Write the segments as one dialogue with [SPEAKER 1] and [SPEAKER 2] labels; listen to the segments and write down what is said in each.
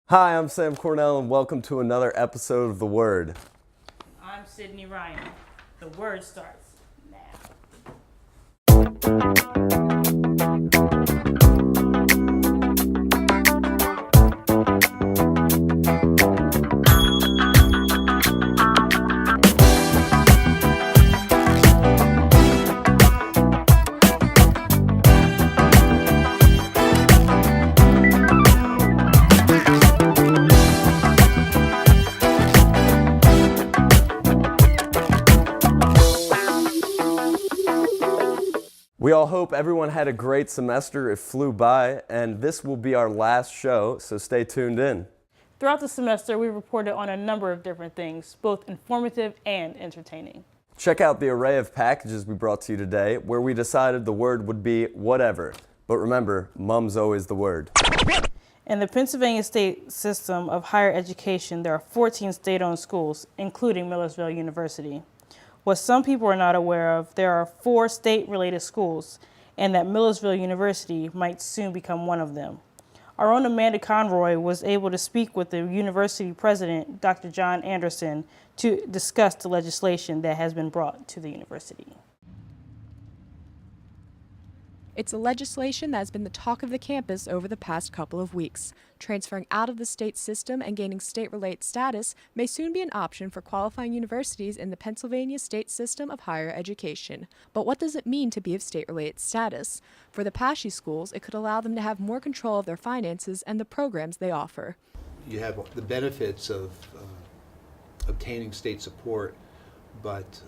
[SPEAKER 1] Hi, I'm Sam Cornell, and welcome to another episode of The Word.
[SPEAKER 2] I'm Sydney Ryan. The Word starts now.
[SPEAKER 1] We all hope everyone had a great semester. It flew by, and this will be our last show, so stay tuned in.
[SPEAKER 2] Throughout the semester, we reported on a number of different things, both informative and entertaining.
[SPEAKER 1] Check out the array of packages we brought to you today, where we decided the word would be whatever. But remember, MUMM's always the word.
[SPEAKER 2] In the Pennsylvania state system of higher education, there are 14 state-owned schools, including Millersville University. What some people are not aware of, there are 4 state-related schools, and that Millersville University might soon become one of them. Our own Amanda Conroy was able to speak with the university president, Dr. John Anderson, to discuss the legislation that has been brought to the university.
[SPEAKER 3] It's a legislation that has been the talk of the campus over the past couple of weeks. Transferring out of the state system and gaining state-related status may soon be an option for qualifying universities in the Pennsylvania state system of higher education. But what does it mean to be of state-related status? For the PASHE schools, it could allow them to have more control of their finances and the programs they offer.
[SPEAKER 4] You have the benefits of obtaining state support, but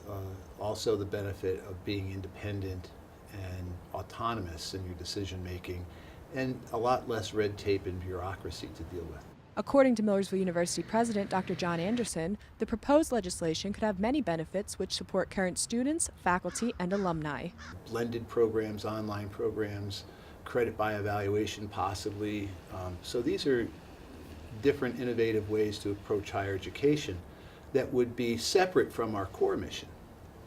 [SPEAKER 4] also the benefit of being independent and autonomous in your decision making, and a lot less red tape and bureaucracy to deal with.
[SPEAKER 3] According to Millersville University President Dr. John Anderson, the proposed legislation could have many benefits which support current students, faculty, and alumni.
[SPEAKER 4] Blended programs, online programs, credit by evaluation possibly. So these are different innovative ways to approach higher education that would be separate from our core mission.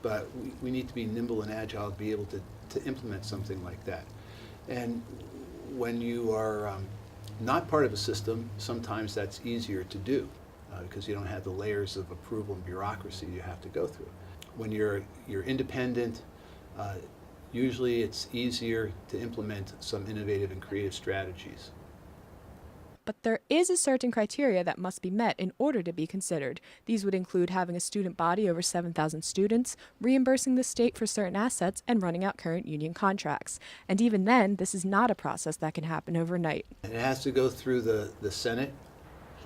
[SPEAKER 4] But we need to be nimble and agile to be able to implement something like that. And when you are not part of a system, sometimes that's easier to do because you don't have the layers of approval and bureaucracy you have to go through. When you're independent, usually it's easier to implement some innovative and creative strategies.
[SPEAKER 3] But there is a certain criteria that must be met in order to be considered. These would include having a student body over 7,000 students, reimbursing the state for certain assets, and running out current union contracts. And even then, this is not a process that can happen overnight.
[SPEAKER 4] And it has to go through the Senate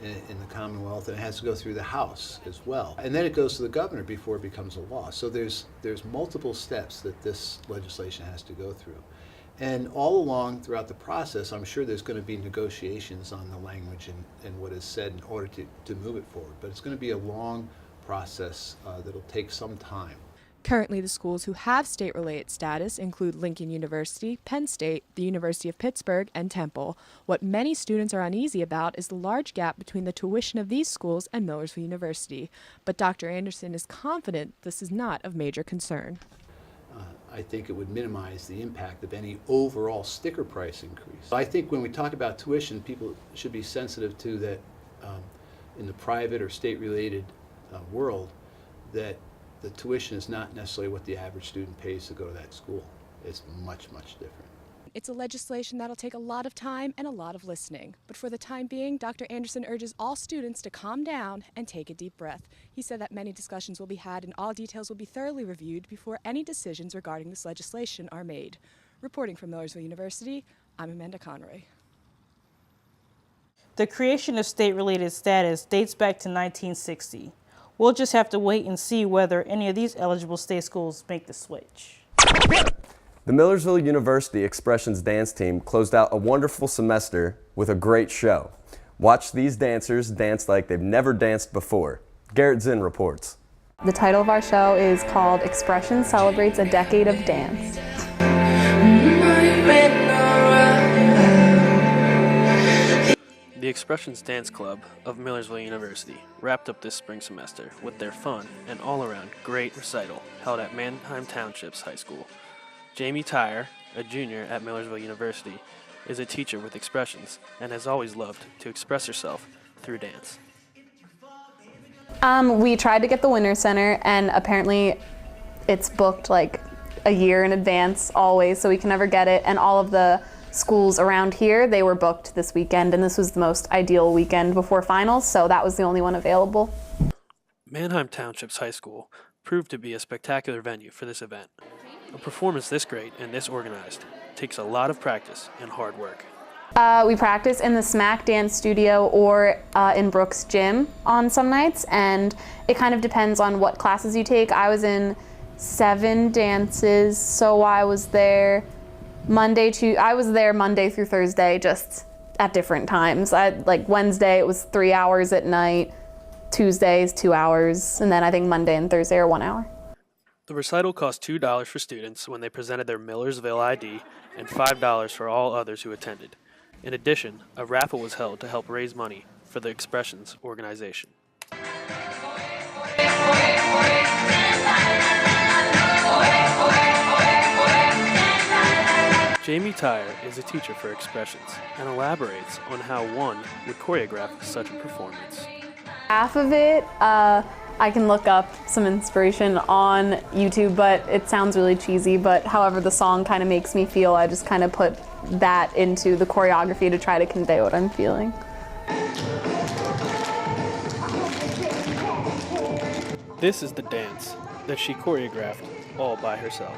[SPEAKER 4] in the Commonwealth, and it has to go through the House as well. And then it goes to the governor before it becomes a law. So there's multiple steps that this legislation has to go through. And all along throughout the process, I'm sure there's going to be negotiations on the language and what is said in order to move it forward. But it's going to be a long process that'll take some time.
[SPEAKER 3] Currently, the schools who have state-related status include Lincoln University, Penn State, the University of Pittsburgh, and Temple. What many students are uneasy about is the large gap between the tuition of these schools and Millersville University. But Dr. Anderson is confident this is not of major concern.
[SPEAKER 4] I think it would minimize the impact of any overall sticker price increase. I think when we talk about tuition, people should be sensitive to that in the private or state-related world, that the tuition is not necessarily what the average student pays to go to that school. It's much, much different.
[SPEAKER 3] It's a legislation that'll take a lot of time and a lot of listening. But for the time being, Dr. Anderson urges all students to calm down and take a deep breath. He said that many discussions will be had and all details will be thoroughly reviewed before any decisions regarding this legislation are made. Reporting from Millersville University, I'm Amanda Conroy.
[SPEAKER 2] The creation of state-related status dates back to 1960. We'll just have to wait and see whether any of these eligible state schools make the switch.
[SPEAKER 1] The Millersville University Expressions dance team closed out a wonderful semester with a great show. Watch these dancers dance like they've never danced before. Garrett Zinn reports.
[SPEAKER 5] The title of our show is called Expressions Celebrates a Decade of Dance.
[SPEAKER 6] The Expressions Dance Club of Millersville University wrapped up this spring semester with their fun and all-around great recital held at Mannheim Township's high school. Jamie Tyre, a junior at Millersville University, is a teacher with expressions and has always loved to express herself through dance.
[SPEAKER 5] We tried to get the Winter Center, and apparently it's booked like a year in advance always, so we can never get it. And all of the schools around here, they were booked this weekend, and this was the most ideal weekend before finals, so that was the only one available.
[SPEAKER 6] Mannheim Township's high school proved to be a spectacular venue for this event. A performance this great and this organized takes a lot of practice and hard work.
[SPEAKER 5] We practice in the Smack Dance Studio or in Brooks' gym on some nights, and it kind of depends on what classes you take. I was in 7 dances, so I was there Monday through Thursday, just at different times. Like Wednesday it was 3 hours at night, Tuesdays 2 hours, and then I think Monday and Thursday are 1 hour.
[SPEAKER 6] The recital cost $2 for students when they presented their Millersville ID and $5 for all others who attended. In addition, a raffle was held to help raise money for the Expressions organization. Jamie Tyre is a teacher for Expressions and elaborates on how one would choreograph such a performance.
[SPEAKER 5] Half of it, I can look up some inspiration on YouTube, but it sounds really cheesy, but however the song kind of makes me feel, I just kind of put that into the choreography to try to convey what I'm feeling.
[SPEAKER 6] This is the dance that she choreographed all by herself.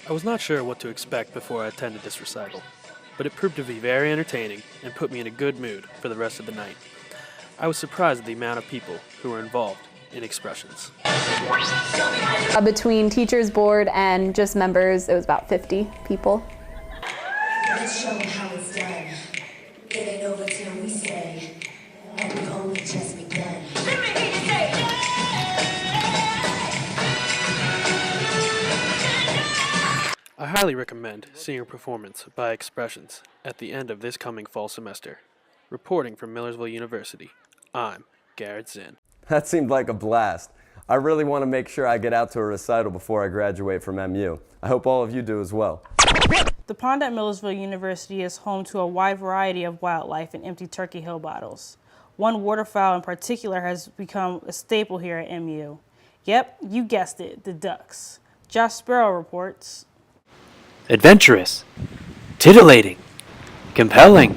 [SPEAKER 6] I was not sure what to expect before I attended this recital, but it proved to be very entertaining and put me in a good mood for the rest of the night. I was surprised at the amount of people who were involved in Expressions.
[SPEAKER 5] Between teachers board and just members, it was about 50 people.
[SPEAKER 7] Let's show them how it's done. It ain't over till we say, and we've only just begun.
[SPEAKER 6] I highly recommend seeing a performance by Expressions at the end of this coming fall semester. Reporting from Millersville University, I'm Garrett Zinn.
[SPEAKER 1] That seemed like a blast. I really want to make sure I get out to a recital before I graduate from MU. I hope all of you do as well.
[SPEAKER 2] The pond at Millersville University is home to a wide variety of wildlife and empty turkey hill bottles. One waterfowl in particular has become a staple here at MU. Yep, you guessed it, the ducks. Josh Sparrow reports.
[SPEAKER 8] Adventurous, titillating, compelling,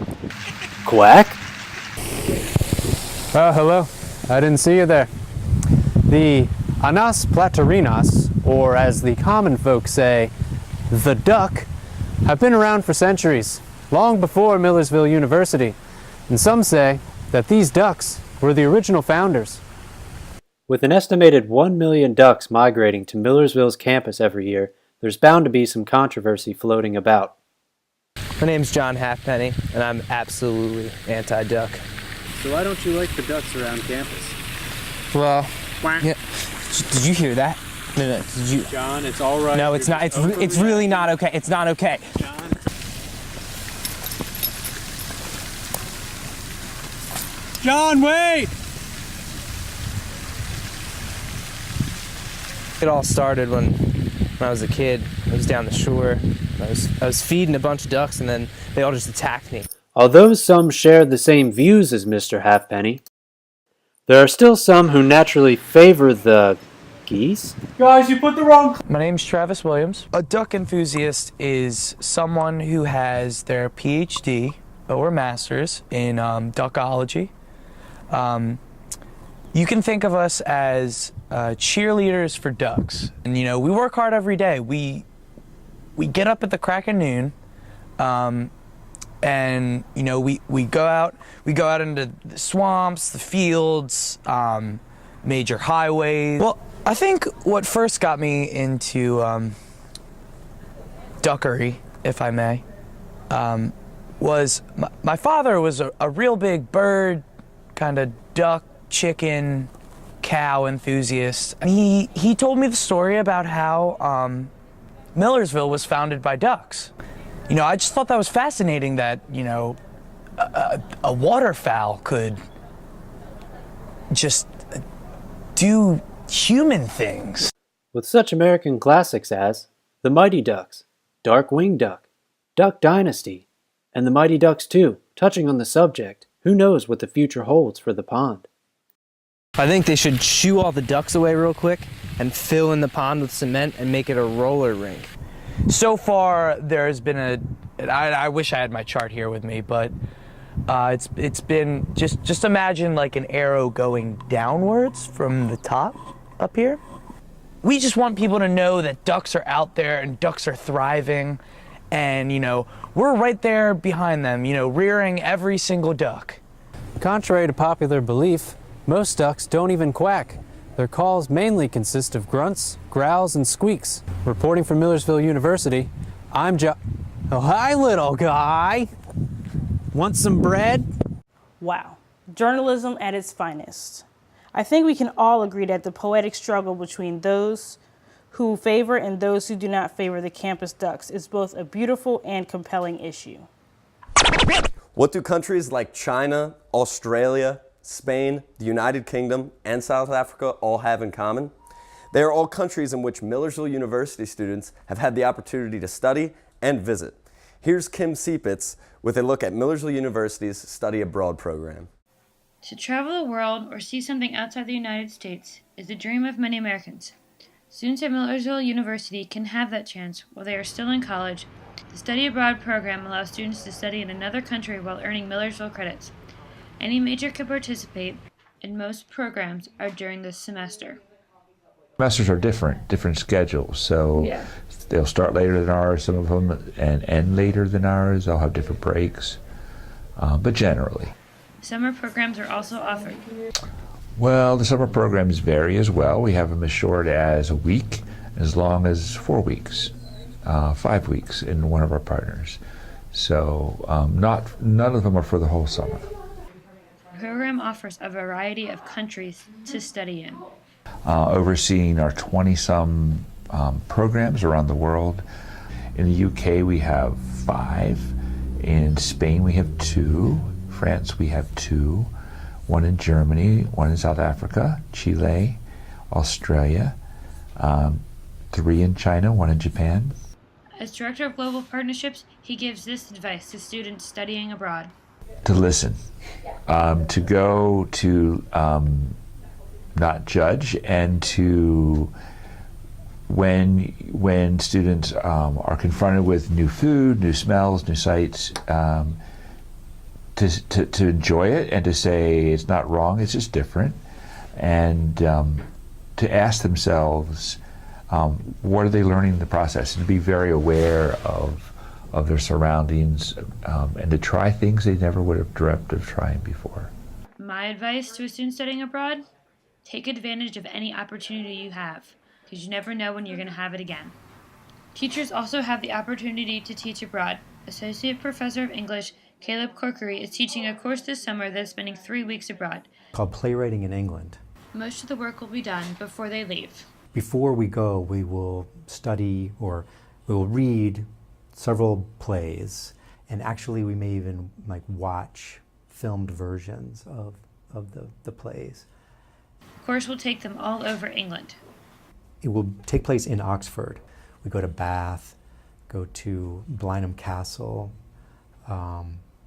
[SPEAKER 8] quack.
[SPEAKER 9] Oh, hello. I didn't see you there. The Anas platarinas, or as the common folk say, the duck, have been around for centuries, long before Millersville University, and some say that these ducks were the original founders.
[SPEAKER 8] With an estimated 1 million ducks migrating to Millersville's campus every year, there's bound to be some controversy floating about.
[SPEAKER 10] My name's John Halfpenny, and I'm absolutely anti-duck.
[SPEAKER 8] So why don't you like the ducks around campus?
[SPEAKER 10] Well, yeah. Did you hear that? No, did you?
[SPEAKER 8] John, it's all right.
[SPEAKER 10] No, it's not. It's really not okay. It's not okay.
[SPEAKER 8] John, wait!
[SPEAKER 10] It all started when I was a kid. I was down the shore. I was feeding a bunch of ducks, and then they all just attacked me.
[SPEAKER 8] Although some share the same views as Mr. Halfpenny, there are still some who naturally favor the geese.
[SPEAKER 10] Guys, you put the wrong... My name's Travis Williams. A duck enthusiast is someone who has their PhD or master's in duckology. You can think of us as cheerleaders for ducks. And, you know, we work hard every day. We get up at the crack of noon, and, you know, we go out into the swamps, the fields, major highways. Well, I think what first got me into duckery, if I may, was my father was a real big bird, kind of duck, chicken, cow enthusiast. And he told me the story about how Millersville was founded by ducks. You know, I just thought that was fascinating that, you know, a waterfowl could just do human things.
[SPEAKER 8] With such American classics as The Mighty Ducks, Darkwing Duck, Duck Dynasty, and The Mighty Ducks 2, touching on the subject, who knows what the future holds for the pond.
[SPEAKER 11] I think they should shoo all the ducks away real quick and fill in the pond with cement and make it a roller rink.
[SPEAKER 10] So far, there's been I wish I had my chart here with me, but it's been, just imagine like an arrow going downwards from the top up here. We just want people to know that ducks are out there and ducks are thriving, and, you know, we're right there behind them, you know, rearing every single duck.
[SPEAKER 9] Contrary to popular belief, most ducks don't even quack. Their calls mainly consist of grunts, growls, and squeaks. Reporting from Millersville University, I'm Oh, hi, little guy. Want some bread?
[SPEAKER 2] Wow, journalism at its finest. I think we can all agree that the poetic struggle between those who favor and those who do not favor the campus ducks is both a beautiful and compelling issue.
[SPEAKER 1] What do countries like China, Australia, Spain, the United Kingdom, and South Africa all have in common? They are all countries in which Millersville University students have had the opportunity to study and visit. Here's Kim Seepitz with a look at Millersville University's Study Abroad program.
[SPEAKER 12] To travel the world or see something outside the United States is the dream of many Americans. Students at Millersville University can have that chance while they are still in college. The Study Abroad program allows students to study in another country while earning Millersville credits. Any major can participate, and most programs are during this semester.
[SPEAKER 13] Semesters are different schedules, so they'll start later than ours, some of them, and end later than ours. They'll have different breaks, but generally.
[SPEAKER 12] Summer programs are also offered.
[SPEAKER 13] Well, the summer programs vary as well. We have them as short as a week, as long as 4 weeks, 5 weeks in one of our partners. So none of them are for the whole summer.
[SPEAKER 12] The program offers a variety of countries to study in.
[SPEAKER 13] Overseeing our 20-some programs around the world. In the UK we have 5. In Spain we have 2. France we have 2. 1 in Germany, 1 in South Africa, Chile, Australia, 3 in China, 1 in Japan.
[SPEAKER 12] As Director of Global Partnerships, he gives this advice to students studying abroad.
[SPEAKER 13] To listen, to go to not judge, and to when students are confronted with new food, new smells, new sights, to enjoy it and to say it's not wrong, it's just different, and to ask themselves what are they learning in the process, and to be very aware of their surroundings, and to try things they never would have dreamt of trying before.
[SPEAKER 12] My advice to a student studying abroad: take advantage of any opportunity you have, because you never know when you're going to have it again. Teachers also have the opportunity to teach abroad. Associate Professor of English Caleb Corkery is teaching a course this summer that is spending 3 weeks abroad.
[SPEAKER 14] Called Playwriting in England.
[SPEAKER 12] Most of the work will be done before they leave.
[SPEAKER 14] Before we go, we will study, or we will read several plays, and actually we may even watch filmed versions of the plays.
[SPEAKER 12] The course will take them all over England.
[SPEAKER 14] It will take place in Oxford. We go to Bath, go to Blenheim Castle.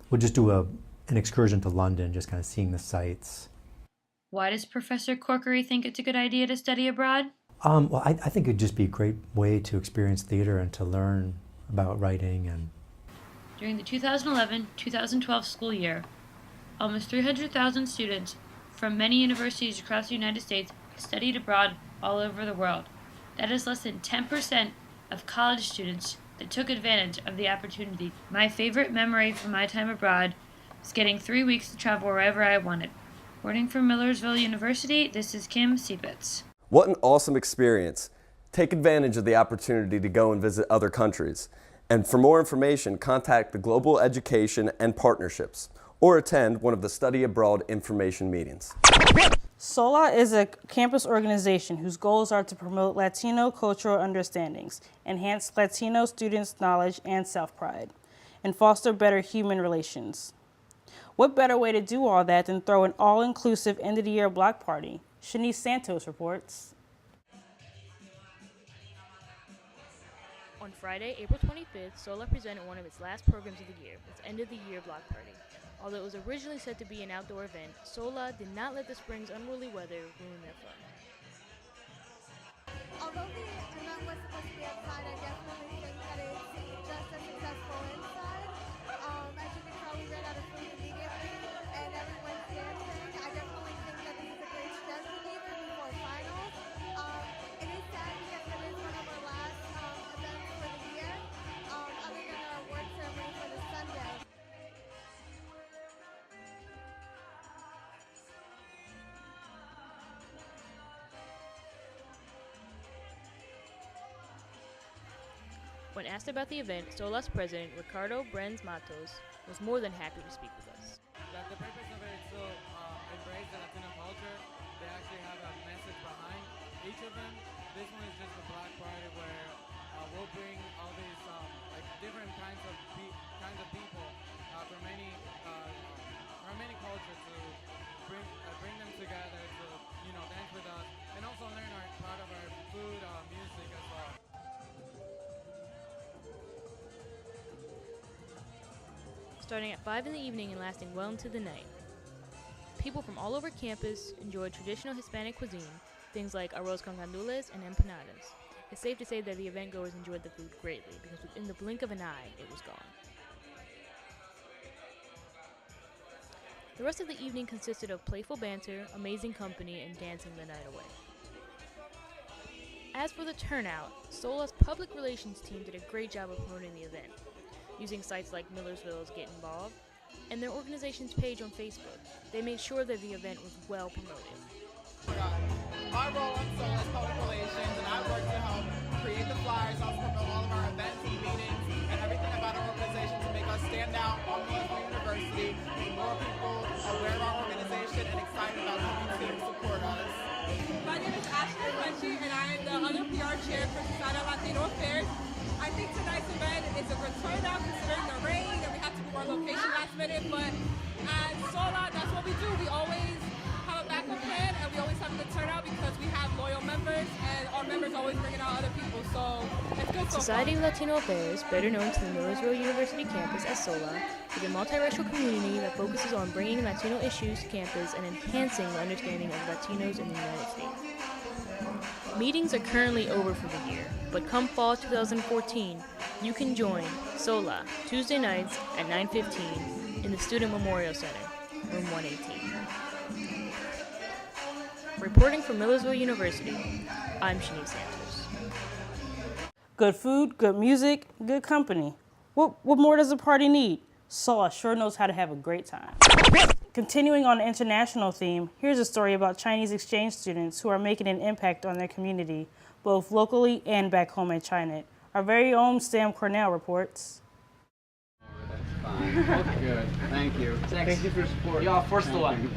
[SPEAKER 14] We'll just do an excursion to London, just kind of seeing the sights.
[SPEAKER 12] Why does Professor Corkery think it's a good idea to study abroad?
[SPEAKER 14] Well, I think it'd just be a great way to experience theater and to learn about writing. And
[SPEAKER 12] during the 2011-2012 school year, almost 300,000 students from many universities across the United States studied abroad all over the world. That is less than 10% of college students that took advantage of the opportunity. My favorite memory from my time abroad was getting 3 weeks to travel wherever I wanted. Reporting from Millersville University, this is Kim Seepitz.
[SPEAKER 1] What an awesome experience. Take advantage of the opportunity to go and visit other countries. And for more information, contact the Global Education and Partnerships, or attend one of the Study Abroad information meetings.
[SPEAKER 2] Sola is a campus organization whose goals are to promote Latino cultural understandings, enhance Latino students' knowledge and self-pride, and foster better human relations. What better way to do all that than throw an all-inclusive end-of-the-year block party? Shanice Santos reports.
[SPEAKER 15] On Friday, April 25th, Sola presented one of its last programs of the year, its end-of-the-year block party. Although it was originally set to be an outdoor event, Sola did not let the spring's unruly weather ruin their fun.
[SPEAKER 16] Although the event was supposed to be outside, I definitely think that it's just as successful inside. As you can tell, we ran out of food immediately, and everyone's dancing. I definitely think that this is a great stress reliever before finals. It is sad because it is one of our last events for the year, other than our award ceremony for the Sunday.
[SPEAKER 15] When asked about the event, Sola's president, Ricardo Brenz Matos, was more than happy to speak with us.
[SPEAKER 17] The purpose of it is to embrace the Latino culture. They actually have a message behind each of them. This one is just a block party where we'll bring all these like different kinds of people from many cultures to bring them together to dance with us and also learn part of our food, music as well.
[SPEAKER 15] Starting at 5 in the evening and lasting well into the night. People from all over campus enjoyed traditional Hispanic cuisine, things like arroz con gandules and empanadas. It's safe to say that the event goers enjoyed the food greatly because within the blink of an eye, it was gone. The rest of the evening consisted of playful banter, amazing company, and dancing the night away. As for the turnout, Sola's public relations team did a great job of promoting the event, using sites like Millersville's Get Involved and their organization's page on Facebook. They made sure that the event was well promoted.
[SPEAKER 18] My role on Sola is public relations, and I work to help create the flyers, also promote all of our events and meetings and everything about our organization to make us stand out on Millersville University, make more people aware of our organization and excited about coming to support us.
[SPEAKER 19] My name is Ashley Munchie, and I am the other PR chair for Society of Latino Affairs. I think tonight's event is a good turnout considering the rain and we had to move our location last minute, but at Sola, that's what we do. We always have a backup plan and we always have a good turnout because we have loyal members and our members always bringing out other people, so it's good so
[SPEAKER 15] Society
[SPEAKER 19] far.
[SPEAKER 15] of Latino Affairs, better known to the Millersville University campus as Sola, is a multiracial community that focuses on bringing Latino issues to campus and enhancing the understanding of Latinos in the United States. Meetings are currently over for the year, but come fall 2014, you can join Sola Tuesday nights at 9:15 in the Student Memorial Center, room 118. Reporting from Millersville University, I'm Shanice Santos.
[SPEAKER 2] Good food, good music, good company. What more does a party need? Sola sure knows how to have a great time. Continuing on the international theme, here's a story about Chinese exchange students who are making an impact on their community, both locally and back home in China. Our very own Sam Cornell reports.
[SPEAKER 20] Good. Thank you. Thank you for your support. Yeah, first one.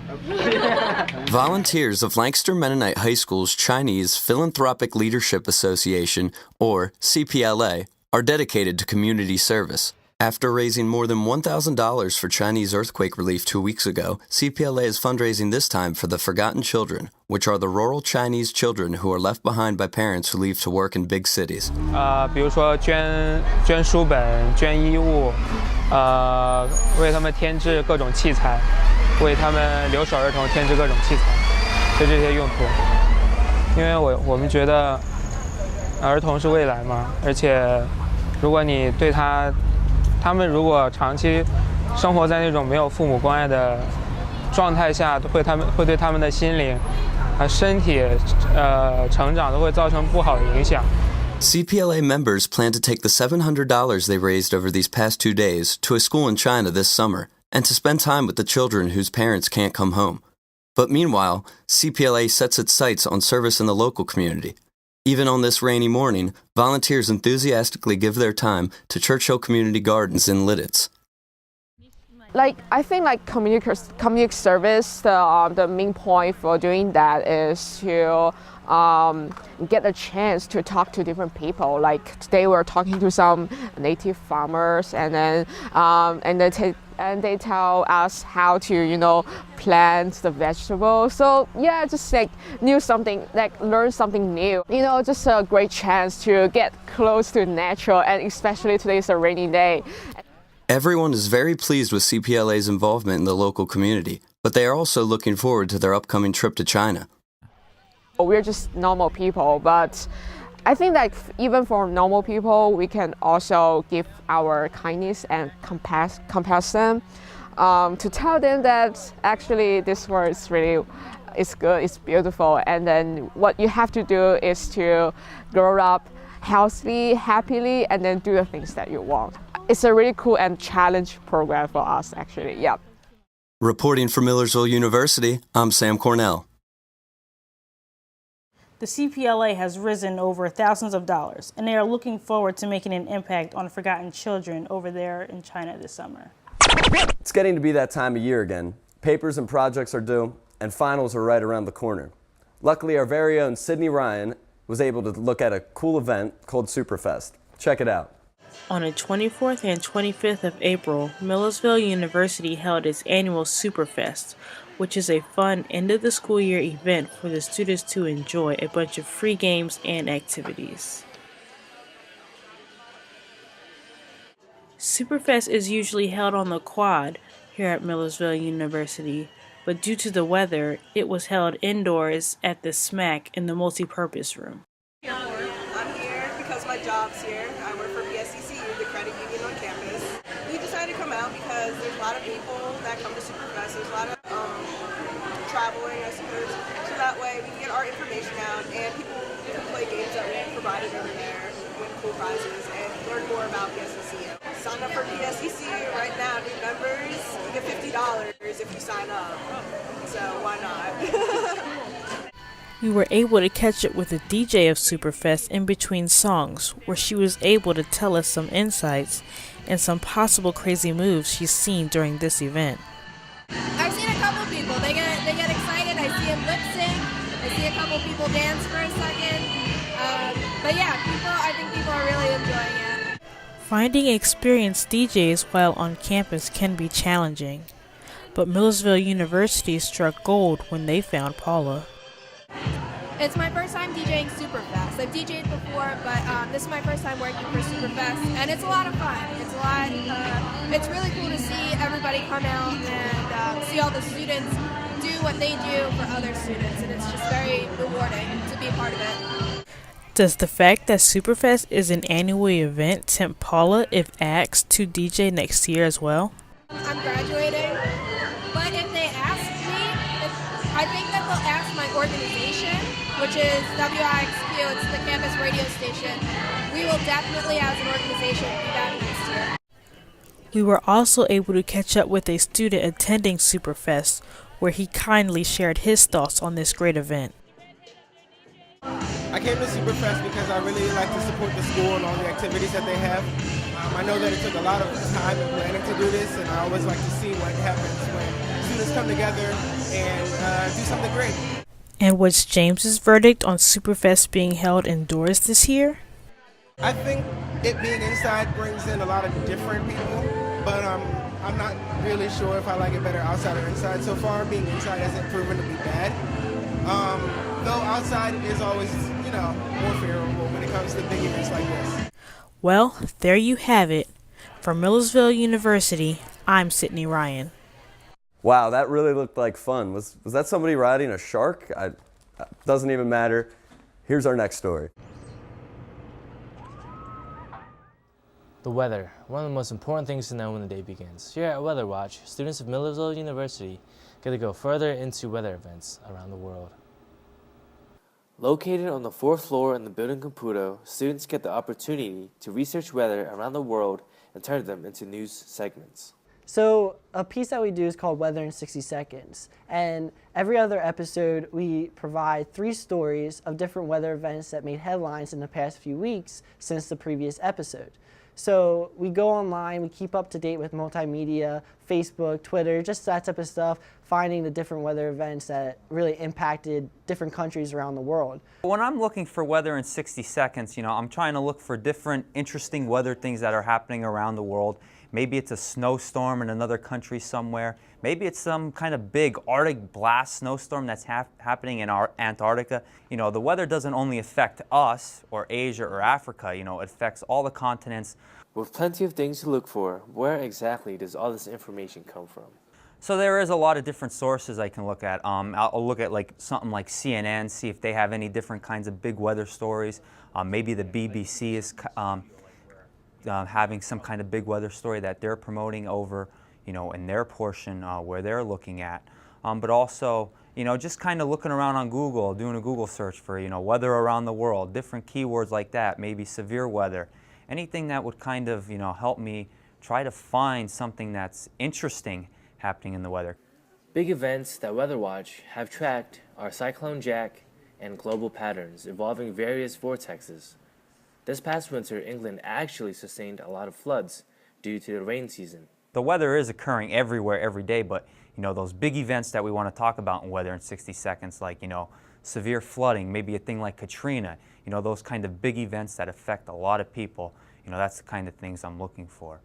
[SPEAKER 1] Volunteers of Lancaster Mennonite High School's Chinese Philanthropic Leadership Association, or CPLA, are dedicated to community service. After raising more than $1,000 for Chinese earthquake relief 2 weeks ago, CPLA is fundraising this time for the Forgotten Children, which are the rural Chinese children who are left behind by parents who leave to work in big cities.
[SPEAKER 9] 比如说捐书本、捐衣物，为他们添置各种器材，为他们留守儿童添置各种器材，就这些用途。因为我们觉得儿童是未来嘛，而且如果你对他们如果长期生活在那种没有父母关爱的状态下，会对他们的心灵、身体、成长都会造成不好的影响。
[SPEAKER 1] CPLA members plan to take the $700 they raised over these past 2 days to a school in China this summer and to spend time with the children whose parents can't come home. But meanwhile, CPLA sets its sights on service in the local community. Even on this rainy morning, volunteers enthusiastically give their time to Churchill Community Gardens in Lidditz.
[SPEAKER 21] Like, I think like community service, the main point for doing that is to get a chance to talk to different people. Like today we're talking to some native farmers, and they tell us how to plant the vegetables. So yeah, just like learn something new. Just a great chance to get close to nature, and especially today's a rainy day.
[SPEAKER 1] Everyone is very pleased with CPLA's involvement in the local community, but they are also looking forward to their upcoming trip to China.
[SPEAKER 21] We're just normal people, but I think that even for normal people, we can also give our kindness and compassion to tell them that actually this world is really good, it's beautiful, and then what you have to do is to grow up healthily, happily, and then do the things that you want. It's a really cool and challenge program for us, actually. Yeah.
[SPEAKER 1] Reporting from Millersville University, I'm Sam Cornell.
[SPEAKER 2] The CPLA has risen over thousands of dollars, and they are looking forward to making an impact on forgotten children over there in China this summer.
[SPEAKER 1] It's getting to be that time of year again. Papers and projects are due, and finals are right around the corner. Luckily, our very own Sydney Ryan was able to look at a cool event called Superfest. Check it out.
[SPEAKER 2] On the 24th and 25th of April, Millersville University held its annual Superfest, which is a fun end-of-the-school-year event for the students to enjoy a bunch of free games and activities. Superfest is usually held on the quad here at Millersville University, but due to the weather, it was held indoors at the SMAC in the multi-purpose room.
[SPEAKER 22] I'm here because my job's here. I work for PSCCU, the credit union on campus. We decided to come out because there's a lot of people that come to Superfest. There's a lot of traveling, I suppose. So that way we can get our information out and people can play games that we provided over there, win cool prizes, and learn more about PSCCU. Sign up for PSCCU right now. New members, you get $50 if you sign up. So why not?
[SPEAKER 2] We were able to catch up with the DJ of Superfest in between songs, where she was able to tell us some insights and some possible crazy moves she's seen during this event.
[SPEAKER 23] I've seen a couple people. They get excited. I see them lip sync. I see a couple people dance for a second. But yeah, I think people are really enjoying it.
[SPEAKER 2] Finding experienced DJs while on campus can be challenging, but Millersville University struck gold when they found Paula.
[SPEAKER 23] It's my first time DJing Superfest. I've DJed before, but this is my first time working for Superfest, and it's a lot of fun. It's really cool to see everybody come out and see all the students do what they do for other students, and it's just very rewarding to be a part of it.
[SPEAKER 2] Does the fact that Superfest is an annual event tempt Paula, if asked, to DJ next year as well?
[SPEAKER 23] I'm graduating, but if they ask me, I think that they'll ask my organization, which is WIXQ, it's the campus radio station. We will definitely, as an organization, be back next year.
[SPEAKER 2] We were also able to catch up with a student attending Superfest, where he kindly shared his thoughts on this great event.
[SPEAKER 24] I came to Superfest because I really like to support the school and all the activities that they have. I know that it took a lot of time and planning to do this, and I always like to see what happens when students come together and do something great.
[SPEAKER 2] And what's James's verdict on Superfest being held indoors this year?
[SPEAKER 24] I think it being inside brings in a lot of different people, but I'm not really sure if I like it better outside or inside. So far, being inside hasn't proven to be bad. Though outside is always, more favorable when it comes to big events like this.
[SPEAKER 2] Well, there you have it. From Millersville University, I'm Sydney Ryan.
[SPEAKER 1] Wow, that really looked like fun. Was that somebody riding a shark? Doesn't even matter. Here's our next story.
[SPEAKER 25] The weather, one of the most important things to know when the day begins. Here at Weather Watch, students of Millersville University get to go further into weather events around the world. Located on the 4th floor in the building Computo, students get the opportunity to research weather around the world and turn them into news segments.
[SPEAKER 26] So a piece that we do is called Weather in 60 Seconds. And every other episode, we provide 3 stories of different weather events that made headlines in the past few weeks since the previous episode. So we go online, we keep up to date with multimedia, Facebook, Twitter, just that type of stuff, finding the different weather events that really impacted different countries around the world.
[SPEAKER 3] When I'm looking for weather in 60 seconds, I'm trying to look for different interesting weather things that are happening around the world. Maybe it's a snowstorm in another country somewhere. Maybe it's some kind of big Arctic blast snowstorm that's happening in Antarctica. The weather doesn't only affect us or Asia or Africa, it affects all the continents.
[SPEAKER 25] With plenty of things to look for, where exactly does all this information come from?
[SPEAKER 3] So there is a lot of different sources I can look at. I'll look at something like CNN, see if they have any different kinds of big weather stories. Maybe the BBC is having some kind of big weather story that they're promoting over, in their portion where they're looking at. But also, just kind of looking around on Google, doing a Google search for, weather around the world, different keywords like that, maybe severe weather. Anything that would kind of, help me try to find something that's interesting happening in the weather.
[SPEAKER 25] Big events that Weather Watch have tracked are Cyclone Jack and global patterns involving various vortexes. This past winter, England actually sustained a lot of floods due to the rain season.
[SPEAKER 3] The weather is occurring everywhere, every day, but those big events that we want to talk about in weather in 60 seconds, like severe flooding, maybe a thing like Katrina, those kind of big events that affect a lot of people, that's the kind of things I'm looking for.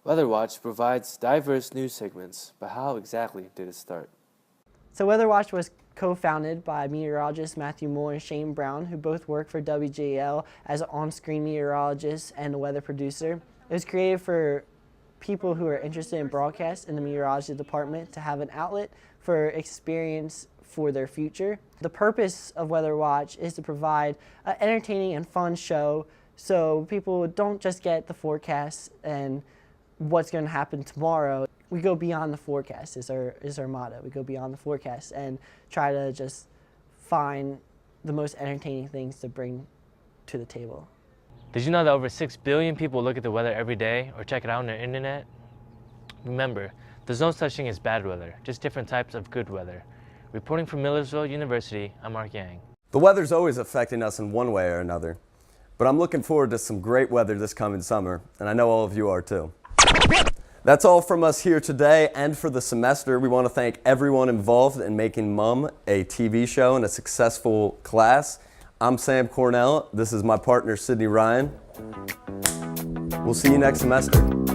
[SPEAKER 25] Weather Watch provides diverse news segments, but how exactly did it start?
[SPEAKER 26] So Weather Watch was co-founded by meteorologists Matthew Moore and Shane Brown, who both work for WJL as an on-screen meteorologist and a weather producer. It was created for people who are interested in broadcast in the meteorology department to have an outlet for experience for their future. The purpose of Weather Watch is to provide an entertaining and fun show so people don't just get the forecast and what's going to happen tomorrow. We go beyond the forecast is our motto. We go beyond the forecast and try to just find the most entertaining things to bring to the table.
[SPEAKER 25] Did you know that over 6 billion people look at the weather every day or check it out on the internet? Remember, there's no such thing as bad weather, just different types of good weather. Reporting from Millersville University, I'm Mark Yang.
[SPEAKER 1] The weather's always affecting us in one way or another, but I'm looking forward to some great weather this coming summer, and I know all of you are too. That's all from us here today and for the semester. We want to thank everyone involved in making MUMM a TV show and a successful class. I'm Sam Cornell. This is my partner, Sydney Ryan. We'll see you next semester.